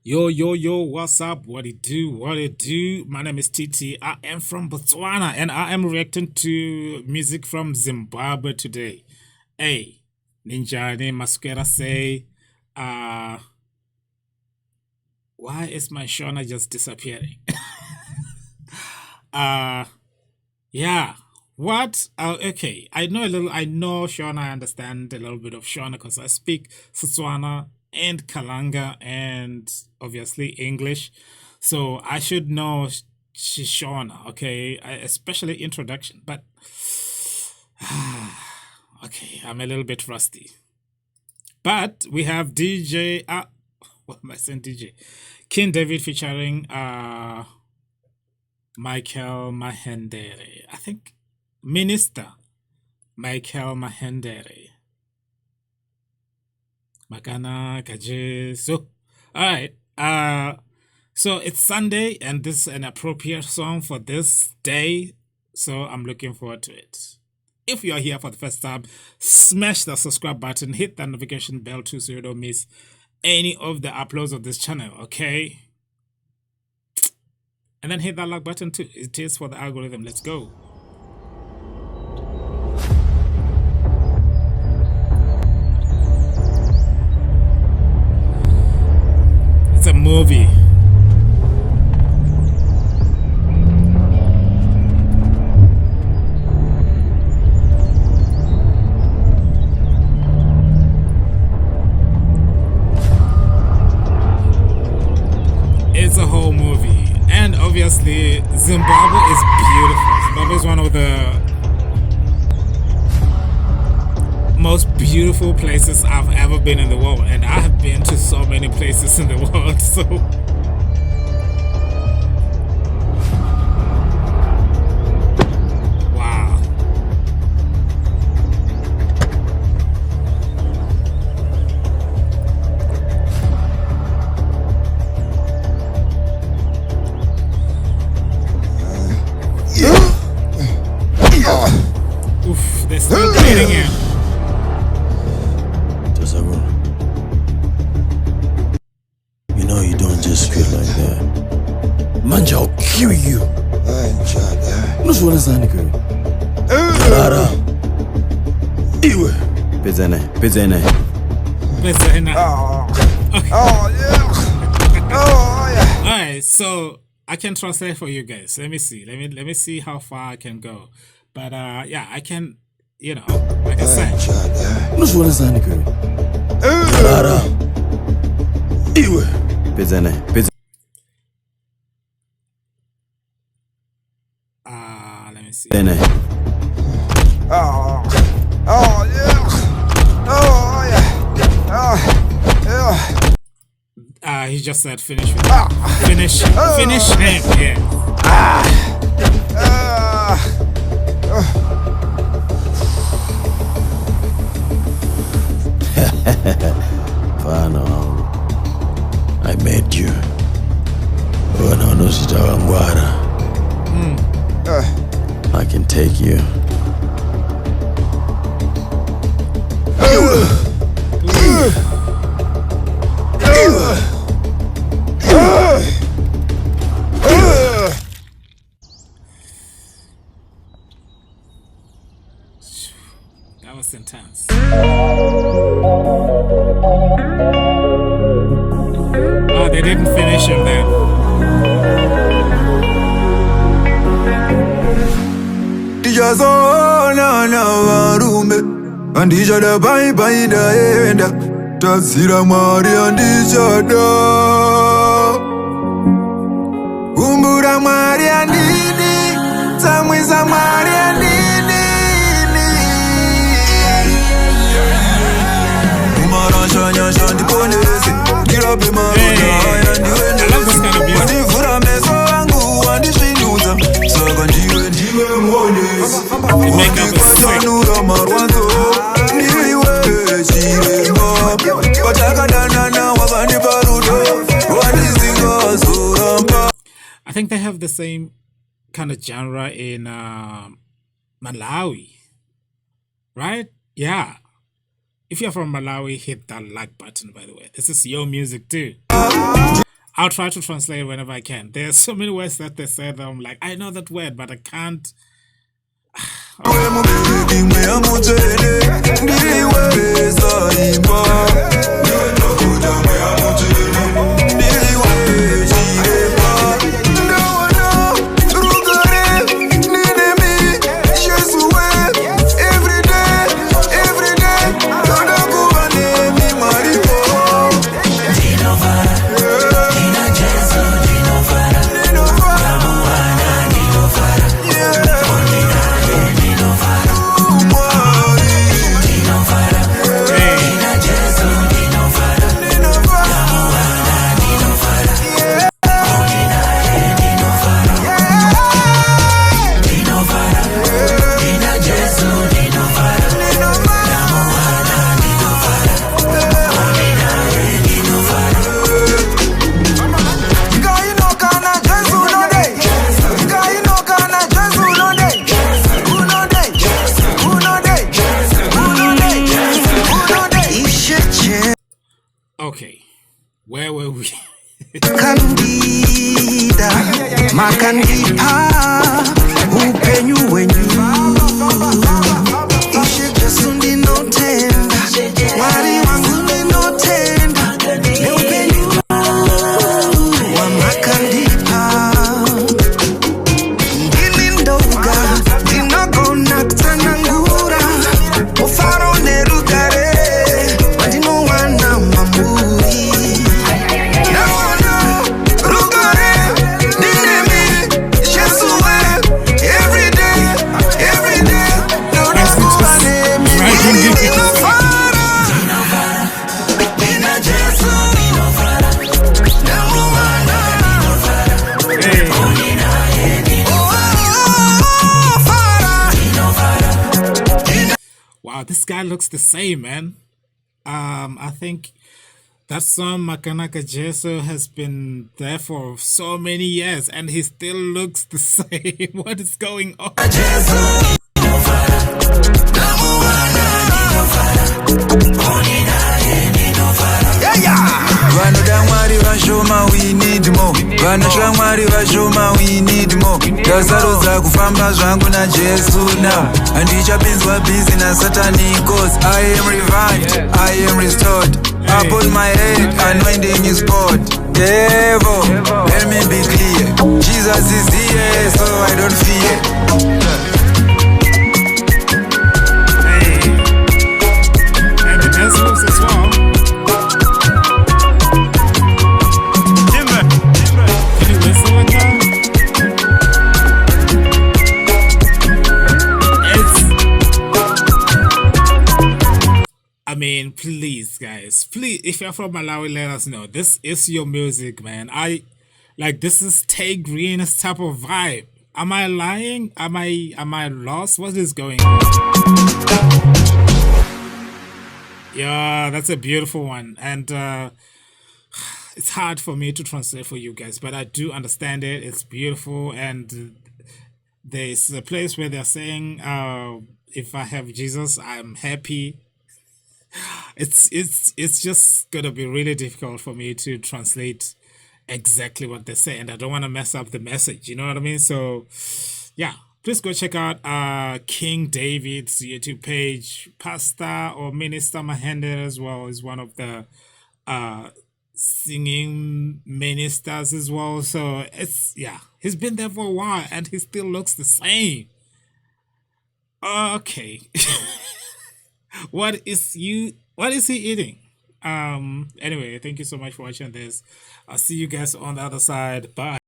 Yo, what's up? What it do? What it do? My name is TT. I am from Botswana and I am reacting to music from Zimbabwe today. Hey, Ninjani Masquera say, why is my Shona just disappearing? Yeah. What? Okay. I know Shona, I understand a little bit of Shona because I speak TSWANA and Kalanga and obviously English. So I should know Shona, okay? Especially introduction. But, okay, I'm a little bit rusty. But we have DJ, what am I saying DJ? King David featuring Michael Mahendere. I think Minister Michael Mahendere. Magana Kaje. So, all right. So it's Sunday, and this is an appropriate song for this day. So I'm looking forward to it. If you are here for the first time, smash the subscribe button, hit that notification bell too, so you don't miss any of the uploads of this channel. Okay. And then hit that like button too. It is for the algorithm. Let's go. It's a movie. It's a whole movie. And obviously, Zimbabwe is beautiful. Zimbabwe is one of the most beautiful places I've ever been in the world. And I have been to so many places in the world. So, wow. Oof, they're still bleeding in. You know you don't just feel like that. Manja, I'll kill you. What's one is that? Lara. Iwe. Pezene. Alright, so I can translate for you guys. Let me see. Let me see how far I can go. But yeah, I can, you know, like I said. What's one is that? Lara. Iwe. Pezene. Let me see. He just said finish with finish him, yeah. I made you. I can take you. That was intense. Oh, they didn't finish him then. Tijazona na varume andijada bye bye daenda tazira mari andijada umbura mari andini tamwiza mari andini umarashanya shandi ponese kirabe marona andiwende andivura meso wangu andishinuza saka ndiwe mwonesi kwatanura marwanzo ndiwe chiremba kwatakadanana wavane parudo wandizingazoramba. I think they have the same kind of genre in Malawi, right? Yeah. If you're from Malawi, hit that like button, by the way. This is your music too. I'll try to translate whenever I can. There's so many words that they say that I'm like, I know that word, but I can't. Okay, where were we? Candida, Makandipa, upenyu wenyu. Ishe jasundi no tenda, wari wangu no tenda. Ne upenyu wa Makandipa. Ngilindoga, dinago naktanangura. Ofaro nerugare, wadino wana mamuri. Wow, this guy looks the same, man. I think that song Makanaka Jesu has been there for so many years and he still looks the same. What is going on? We need more. Vanachwamwari vashoma, we need more. Tasarodza kufamba zvangu na Jesu now. Handichapinzwa busy na satanic cause I am revived, I am restored. Upon my head, anointing is poured. Devil, let me be clear. Jesus is here, so I don't fear. And the dance moves as well. I mean, please, guys, please, if you're from Malawi, let us know. This is your music, man. This is Tay Green's type of vibe. Am I lying? Am I lost? What is going on? Yeah, that's a beautiful one. And it's hard for me to translate for you guys, but I do understand it. It's beautiful. And there's a place where they're saying, if I have Jesus, I'm happy. It's just gonna be really difficult for me to translate exactly what they say, and I don't want to mess up the message, you know what I mean? So yeah, please go check out King David's YouTube page. Pastor or Minister Mahendere as well is one of the singing ministers as well. So it's, yeah, he's been there for a while and he still looks the same. Okay. What is he eating? Anyway, thank you so much for watching this. I'll see you guys on the other side. Bye.